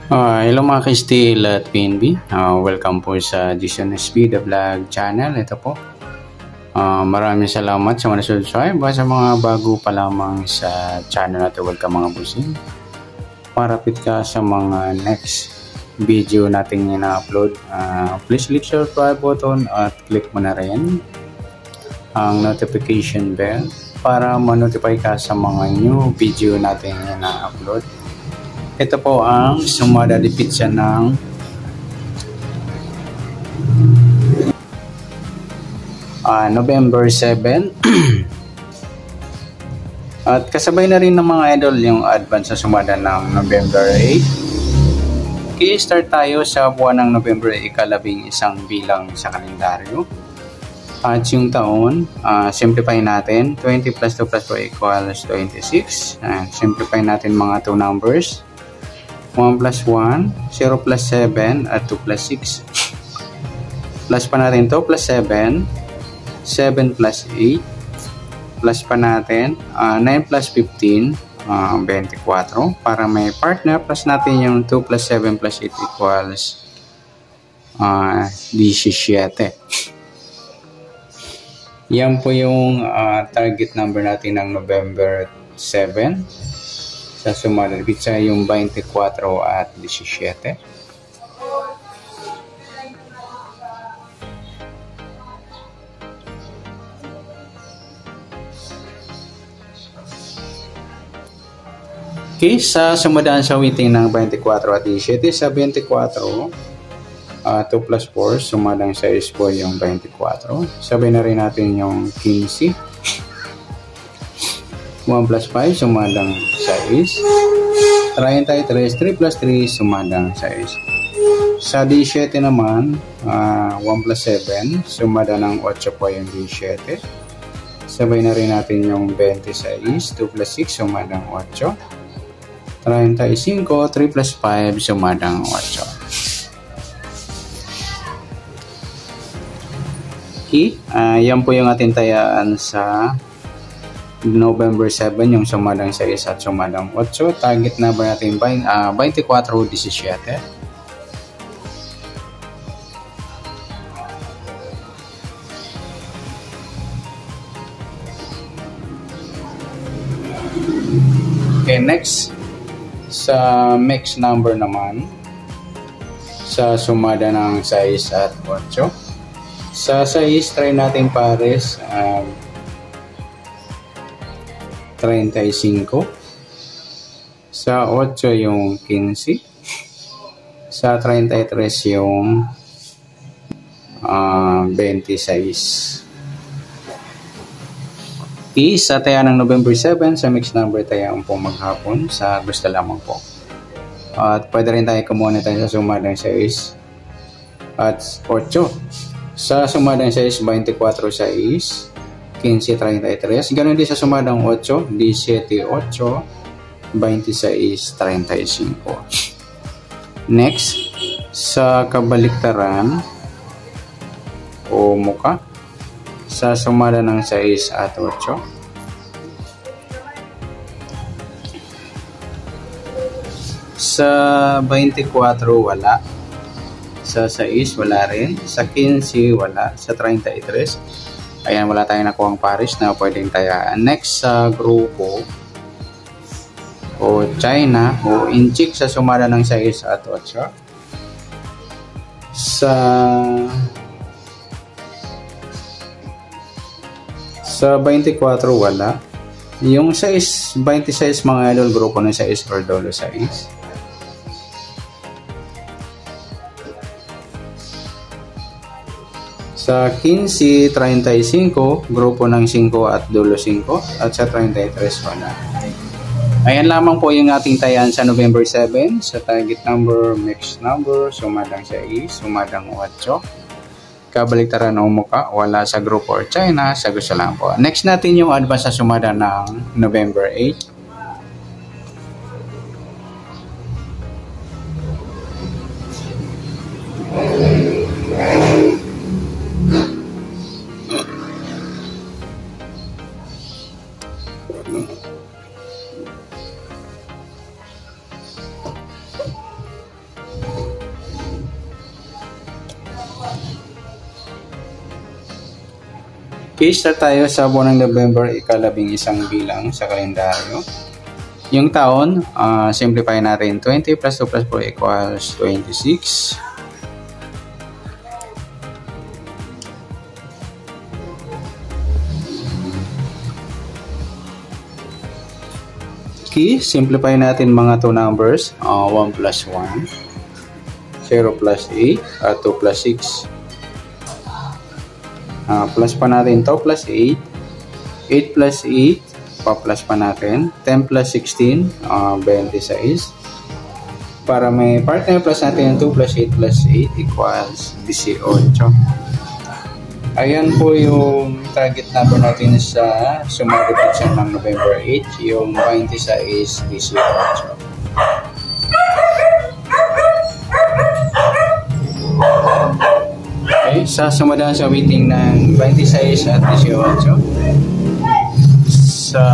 Hello mga ka-Steel at PNB. Welcome po sa Jason SB The Vlog channel. Ito po. Maraming salamat sa mga subscribe. Sa mga bago pa lamang sa channel natin, welcome mga busing. Parapit ka sa mga next video natin ina-upload. Please click subscribe button at click mo na rin ang notification bell para ma-notify ka sa mga new video natin ina-upload. Ito po ang sumada di pizza ng November 7. At kasabay na rin ng mga idol yung advance sa sumada ng November 8. I-start tayo sa buwan ng November 8, ikalabing isang bilang sa kalendaryo. At yung taon, simplify natin. 20 plus 2 plus 4 equals 26. Simplify natin mga 2 numbers. 1 plus 1, 0 plus 7, at 2 plus 6. Plus pa natin to, plus 7, 7 plus 8, plus pa natin, 9 plus 15, 24. Para may partner, plus natin yung 2 plus 7 plus 8 equals 17. Yan po yung target number natin ng November 7. Sa sumada di pizza yung 24 at 17. Okay, sa sumadaan sa waiting ng 24 at 17, sa 24, 2 plus 4, sumadang 6 po yung 24. Sabay na rin natin yung 15. 1 plus 5, sumadang 6. 33, 3 plus 3, sumadang 6. Sa 17 naman, 1 plus 7, sumada ng 8 po yung 17. Sabay na rin natin yung 26, 2 plus 6, sumadang 8. 35, 3 plus 5, sumadang 8. Okay, yan po yung ating tayaan sa November 7, yung sumadang 6 at sumadang 8. Target number natin 24-17. Okay, next sa mix number naman sa sumada ng 6 at 8. Sa 6 try natin pares 35. Sa 8 yung 15. Sa 33 yung 26. Sa taya ng November 7, sa mix number tayo po maghapon sa gusto lamang po. At pwede rin tayo kumuha tayo sa sumadang 6 at 8. Sa sumadang 6, 24, 6. 15-33. Ganon din sa sumadang 8, 17-8, 26-35. Next, sa kabaliktaran o muka, sa sumada ng 6 at 8. Sa 24 wala. Sa 6 wala rin. Sa 15 wala. Sa 33 ayan, wala tayong nakuhang pares na pwedeng tayaan. Next sa grupo o China o inchik sa sumada ng 6 at 8. Sa 24 wala. Yung 6, 26 mga idol, grupo ng 6 or dolo 6. Sa 15, 35, grupo ng 5 at dulo 5. At sa 33, wala. Ayan lamang po yung ating tayan sa November 7. Sa target number, mixed number, sumadang 6, sumadang 8. Kabaliktaran o muka, wala sa grupo or China, sa gusto lang po. Next natin yung advance sa sumada ng November 8. Okay, start tayo sa buwan ng November, ika-11 bilang sa kalendaryo. Yung taon, simplify natin. 20 plus 2 plus 4 equals 26. Okay, simplify natin mga 2 numbers. 1 plus 1, 0 plus 8, at 2 plus 6. Plus pa natin to, plus 8. 8 plus 8, pa-plus pa natin. 10 plus 16, 26. Para may partner plus natin, 2 plus 8 plus 8 equals 18. Ayan po yung target number natin sa summa repetition ng November 8, yung 26, 18. Okay, sa sumadaan sa weighting ng 26 at 18, sa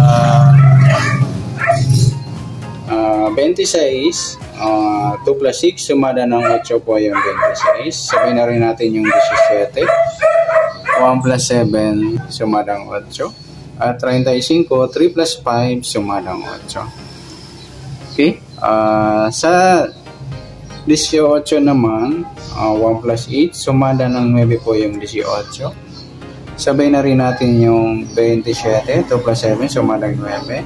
26, 2 plus 6, sumada ng 8 po yung 26. Sabihin na rin natin yung 17. 1 plus 7, sumadang 8. At 35, 3 plus 5, sumadang 8. Okay, sa 18 naman, 1 plus 8, sumada ng 9 po yung 18. Sabay na rin natin yung 27, 2 plus 7, sumadang 9.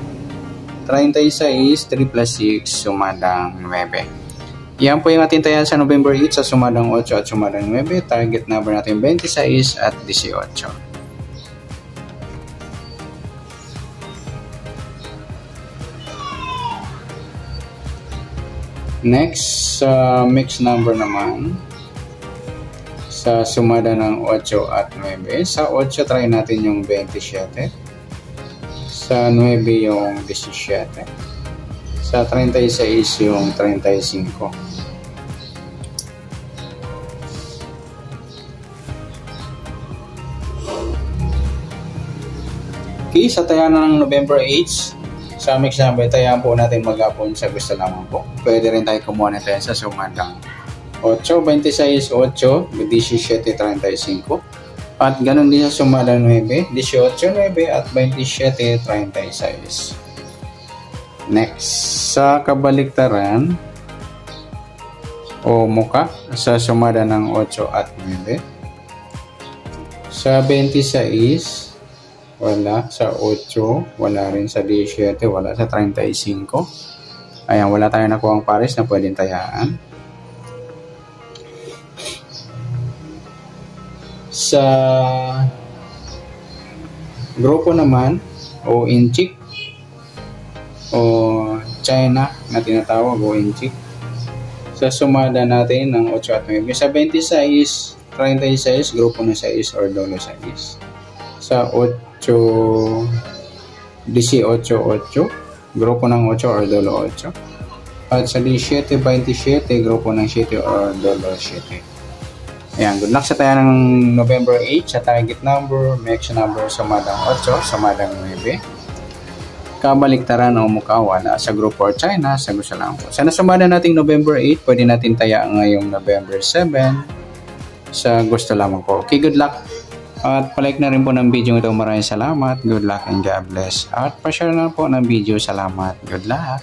36, 3 plus 6, sumadang 9. Yan po yung ating tayan sa November 8 sa sumadang 8 at sumadang 9. Target number natin 26 at 18. Next, mixed number naman. Sa sumada ng 8 at 9. Sa 8, try natin yung 27. Sa 9, yung 17. Sa 36, yung 35. Okay, sa tayanan ng November 8, sa mix number, tayaan po natin maghapon sa gusto lamang po. Pwede rin tayo kumuha na tayo sa sumadang 8, 26, 8, 17, 35. At ganun din sa sumadang 9, 18, 9 at 27, 36. Next, sa kabaliktaran o muka, sa sumada ng 8 at 9. Sa 26, wala. Sa 8, wala rin. Sa 17, wala. Sa 35, ayan, wala tayo nakuha ang pares na pwedeng tayaan. Sa grupo naman, o inchik, o China na tinatawag, o inchik, sa sumada natin ng 8 at 9. Sa 26, 36, grupo ng 6 or dolo 6. Sa 8, 18, 8, grupo ng 8 or dolo 8. At sa 17, 27, grupo ng 7 or dolo 7. Ayan, good luck sa tayo ng November 8 sa target number, mix number, sumadang 8, sumadang 9. Kabaliktaran o mukha, wala. Sa group or China, sa gusto lang po. Sa nasumada nating November 8, pwede natin tayaan ngayong November 7 sa gusto lamang po. Okay, good luck. At palike na rin po ng video ito. Maraming salamat. Good luck and God bless. At pa-share na po ng video. Salamat. Good luck.